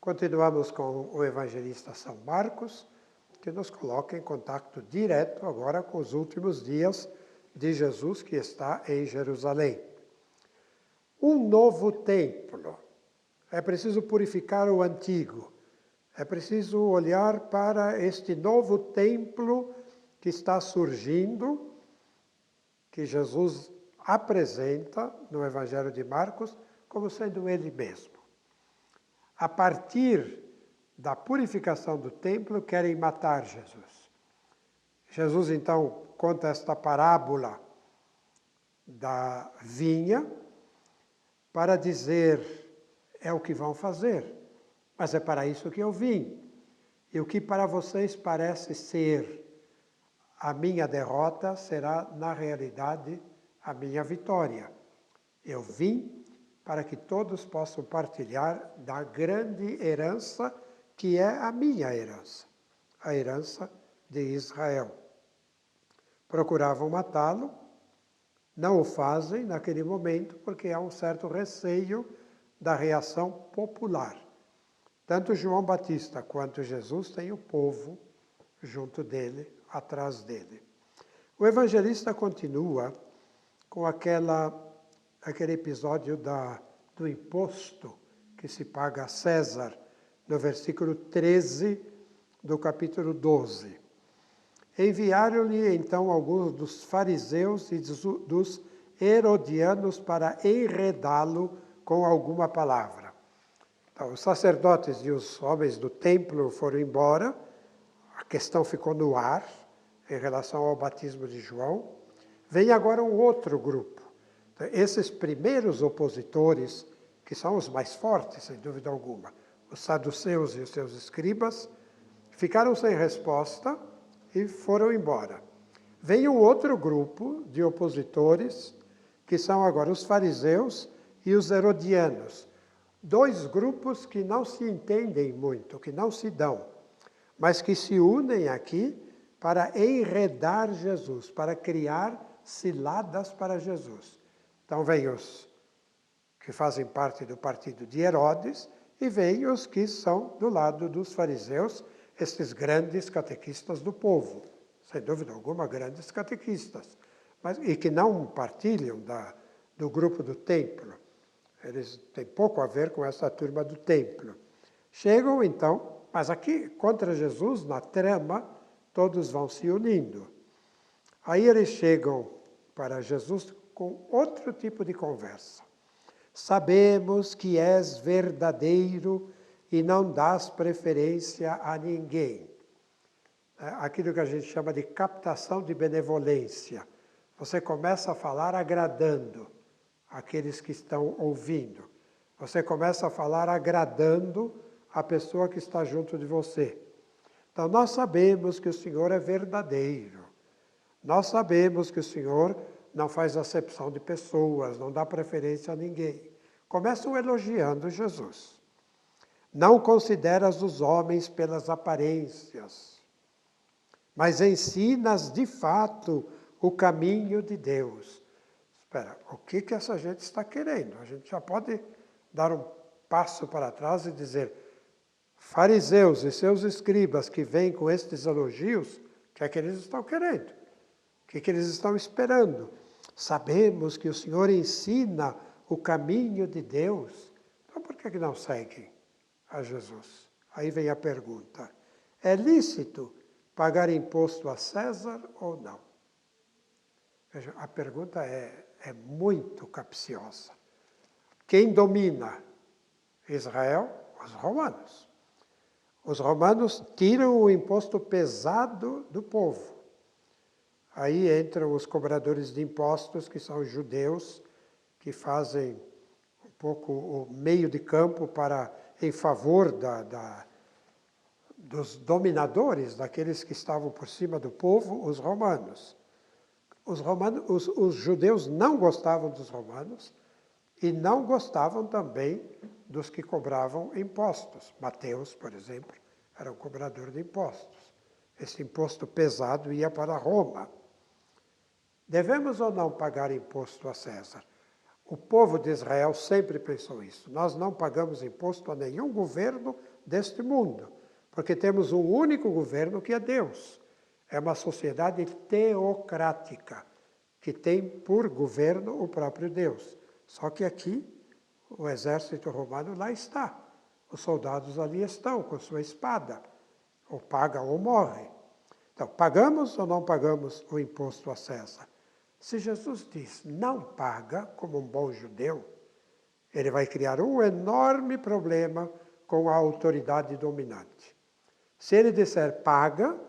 Continuamos com o evangelista São Marcos, que nos coloca em contato direto agora com os últimos dias de Jesus que está em Jerusalém. Um novo templo. É preciso purificar o antigo. É preciso olhar para este novo templo que está surgindo, que Jesus apresenta no Evangelho de Marcos como sendo ele mesmo. A partir da purificação do templo, querem matar Jesus. Jesus, então, conta esta parábola da vinha para dizer, é o que vão fazer, mas é para isso que eu vim. E o que para vocês parece ser a minha derrota, será, na realidade, a minha vitória. Eu vim para que todos possam partilhar da grande herança que é a minha herança, a herança de Israel. Procuravam matá-lo, não o fazem naquele momento porque há um certo receio da reação popular. Tanto João Batista quanto Jesus têm o povo junto dele, atrás dele. O evangelista continua com aquele episódio do imposto que se paga a César, no versículo 13 do capítulo 12. Enviaram-lhe então alguns dos fariseus e dos herodianos para enredá-lo com alguma palavra. Então, os sacerdotes e os homens do templo foram embora, a questão ficou no ar em relação ao batismo de João. Vem agora um outro grupo. Então, esses primeiros opositores, que são os mais fortes, sem dúvida alguma, os saduceus e os seus escribas, ficaram sem resposta e foram embora. Vem um outro grupo de opositores, que são agora os fariseus e os herodianos. Dois grupos que não se entendem muito, que não se dão, mas que se unem aqui para enredar Jesus, para criar ciladas para Jesus. Então vem os que fazem parte do partido de Herodes e vem os que são do lado dos fariseus, estes grandes catequistas do povo, sem dúvida alguma, grandes catequistas, e que não partilham do grupo do templo. Eles têm pouco a ver com essa turma do templo. Chegam então, mas aqui contra Jesus, na trama, todos vão se unindo. Aí eles chegam para Jesus com outro tipo de conversa. Sabemos que és verdadeiro e não dás preferência a ninguém. Aquilo que a gente chama de captação de benevolência. Você começa a falar agradando aqueles que estão ouvindo. Você começa a falar agradando a pessoa que está junto de você. Então, nós sabemos que o Senhor é verdadeiro. Nós sabemos que o Senhor não faz acepção de pessoas, não dá preferência a ninguém. Começam elogiando Jesus. Não consideras os homens pelas aparências, mas ensinas de fato o caminho de Deus. Espera, o que essa gente está querendo? A gente já pode dar um passo para trás e dizer, fariseus e seus escribas que vêm com estes elogios, o que é que eles estão querendo? O que é que eles estão esperando? Sabemos que o Senhor ensina o caminho de Deus, então por que não seguem a Jesus? Aí vem a pergunta, é lícito pagar imposto a César ou não? Veja, a pergunta é muito capciosa. Quem domina Israel? Os romanos. Os romanos tiram o imposto pesado do povo. Aí entram os cobradores de impostos, que são os judeus, que fazem um pouco o meio de campo em favor dos dominadores, daqueles que estavam por cima do povo, os romanos. Os judeus não gostavam dos romanos e não gostavam também dos que cobravam impostos. Mateus, por exemplo, era um cobrador de impostos. Esse imposto pesado ia para Roma. Devemos ou não pagar imposto a César? O povo de Israel sempre pensou isso. Nós não pagamos imposto a nenhum governo deste mundo, porque temos um único governo que é Deus. É uma sociedade teocrática, que tem por governo o próprio Deus. Só que aqui, o exército romano lá está. Os soldados ali estão com sua espada. Ou paga ou morre. Então, pagamos ou não pagamos o imposto a César? Se Jesus diz não paga, como um bom judeu, ele vai criar um enorme problema com a autoridade dominante. Se ele disser paga,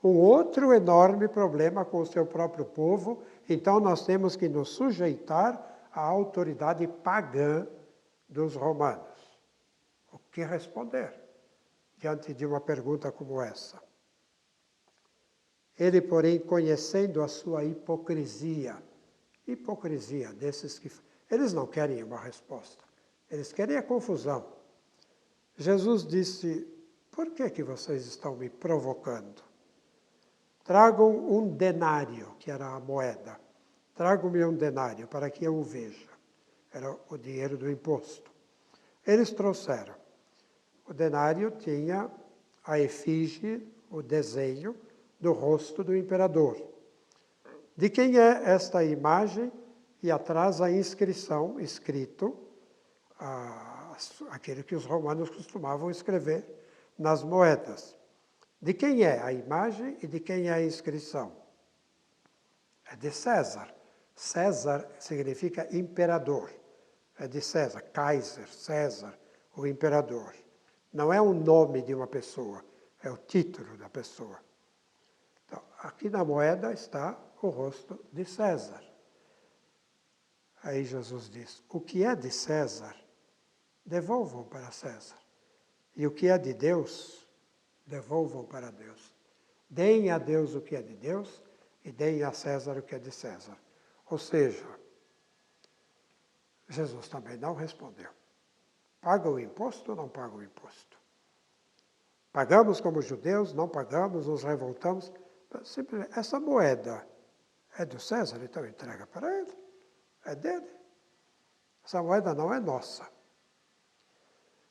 um outro enorme problema com o seu próprio povo, então nós temos que nos sujeitar à autoridade pagã dos romanos. O que responder diante de uma pergunta como essa? Ele, porém, conhecendo a sua hipocrisia desses que... Eles não querem uma resposta, eles querem a confusão. Jesus disse, por que vocês estão me provocando? Tragam um denário, que era a moeda. Tragam-me um denário para que eu o veja. Era o dinheiro do imposto. Eles trouxeram. O denário tinha a efígie, o desenho do rosto do imperador. De quem é esta imagem? E atrás a inscrição, escrito, aquele que os romanos costumavam escrever nas moedas. De quem é a imagem e de quem é a inscrição? É de César. César significa imperador. É de César, Kaiser, César, o imperador. Não é o nome de uma pessoa, é o título da pessoa. Então, aqui na moeda está o rosto de César. Aí Jesus diz, o que é de César, devolvam para César. E o que é de Deus, devolvam para Deus. Deem a Deus o que é de Deus e deem a César o que é de César. Ou seja, Jesus também não respondeu. Paga o imposto ou não paga o imposto? Pagamos como judeus, não pagamos, nos revoltamos. Simplesmente, essa moeda é do César, então entrega para ele. É dele. Essa moeda não é nossa.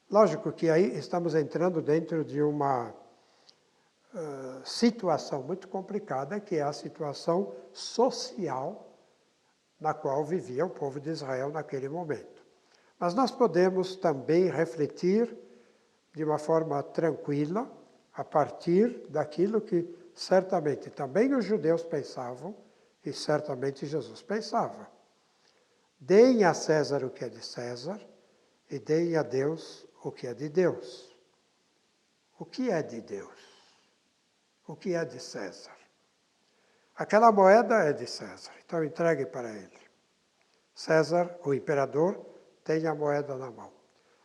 Lógico que aí estamos entrando dentro de uma situação muito complicada, que é a situação social na qual vivia o povo de Israel naquele momento. Mas nós podemos também refletir de uma forma tranquila, a partir daquilo que certamente também os judeus pensavam e certamente Jesus pensava. Deem a César o que é de César e deem a Deus o que é de Deus. O que é de Deus? O que é de César? Aquela moeda é de César, então entregue para ele. César, o imperador, tem a moeda na mão.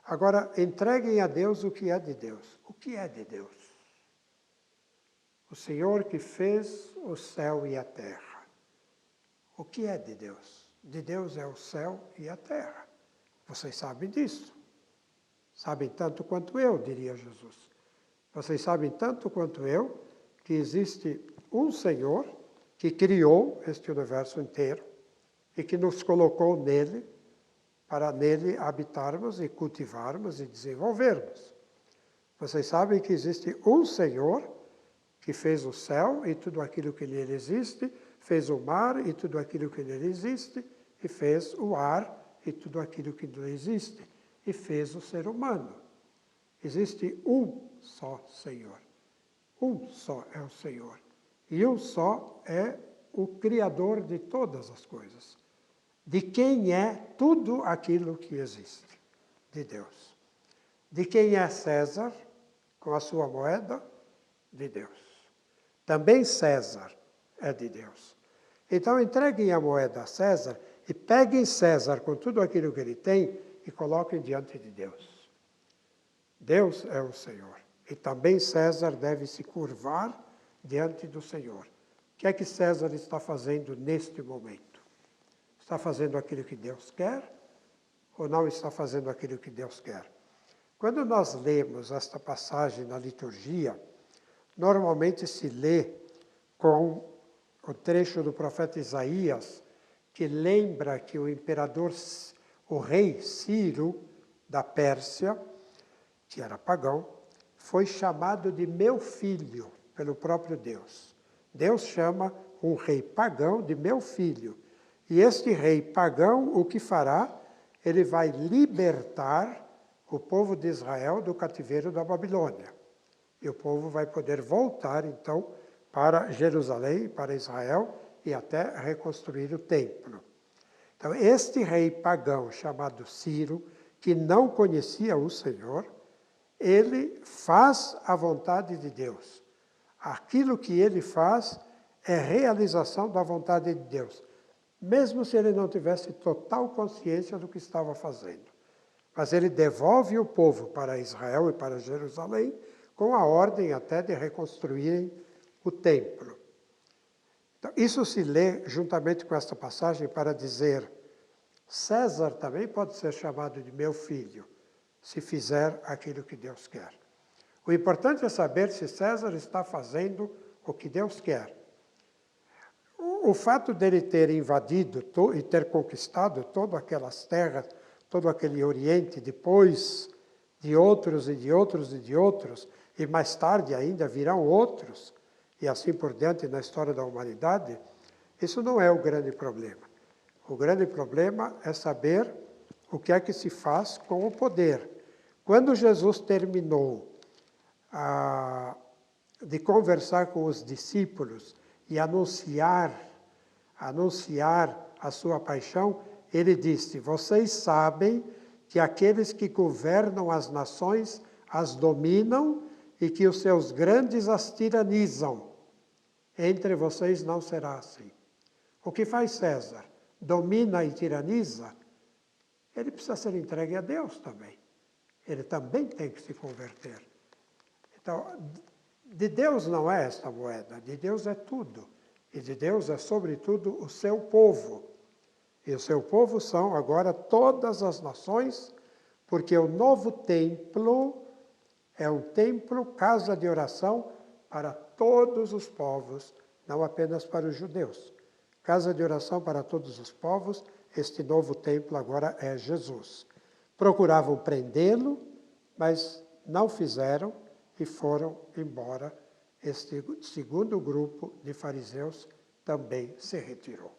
Agora, entreguem a Deus o que é de Deus. O que é de Deus? O Senhor que fez o céu e a terra. O que é de Deus? De Deus é o céu e a terra. Vocês sabem disso. Sabem tanto quanto eu, diria Jesus. Vocês sabem tanto quanto eu que existe um Senhor que criou este universo inteiro e que nos colocou nele, para nele habitarmos e cultivarmos e desenvolvermos. Vocês sabem que existe um Senhor que fez o céu e tudo aquilo que nele existe, fez o mar e tudo aquilo que nele existe, e fez o ar e tudo aquilo que nele existe, e fez o ser humano. Existe um só Senhor. Um só é o Senhor. E um só é o Criador de todas as coisas. De quem é tudo aquilo que existe? De Deus. De quem é César, com a sua moeda? De Deus. Também César é de Deus. Então entreguem a moeda a César e peguem César com tudo aquilo que ele tem e coloquem diante de Deus. Deus é o Senhor. E também César deve se curvar diante do Senhor. O que é que César está fazendo neste momento? Está fazendo aquilo que Deus quer ou não está fazendo aquilo que Deus quer? Quando nós lemos esta passagem na liturgia, normalmente se lê com o trecho do profeta Isaías, que lembra que o imperador, o rei Ciro da Pérsia, que era pagão, foi chamado de meu filho pelo próprio Deus. Deus chama um rei pagão de meu filho. E este rei pagão, o que fará? Ele vai libertar o povo de Israel do cativeiro da Babilônia. E o povo vai poder voltar, então, para Jerusalém, para Israel, e até reconstruir o templo. Então, este rei pagão, chamado Ciro, que não conhecia o Senhor, ele faz a vontade de Deus. Aquilo que ele faz é realização da vontade de Deus, mesmo se ele não tivesse total consciência do que estava fazendo. Mas ele devolve o povo para Israel e para Jerusalém, com a ordem até de reconstruírem o templo. Então, isso se lê juntamente com esta passagem para dizer: César também pode ser chamado de meu filho, se fizer aquilo que Deus quer. O importante é saber se César está fazendo o que Deus quer. O fato dele ter invadido e ter conquistado todas aquelas terras, todo aquele Oriente, depois de outros e de outros e de outros, e mais tarde ainda virão outros, e assim por diante na história da humanidade, isso não é o grande problema. O grande problema é saber o que é que se faz com o poder. Quando Jesus terminou de conversar com os discípulos e anunciar a sua paixão, ele disse: vocês sabem que aqueles que governam as nações as dominam e que os seus grandes as tiranizam. Entre vocês não será assim. O que faz César? Domina e tiraniza? Ele precisa ser entregue a Deus também. Ele também tem que se converter. Então, de Deus não é esta moeda, de Deus é tudo. E de Deus é, sobretudo, o seu povo. E o seu povo são agora todas as nações, porque o novo templo é um templo, casa de oração para todos os povos, não apenas para os judeus. Casa de oração para todos os povos, este novo templo agora é Jesus. Procuravam prendê-lo, mas não fizeram e foram embora. Este segundo grupo de fariseus também se retirou.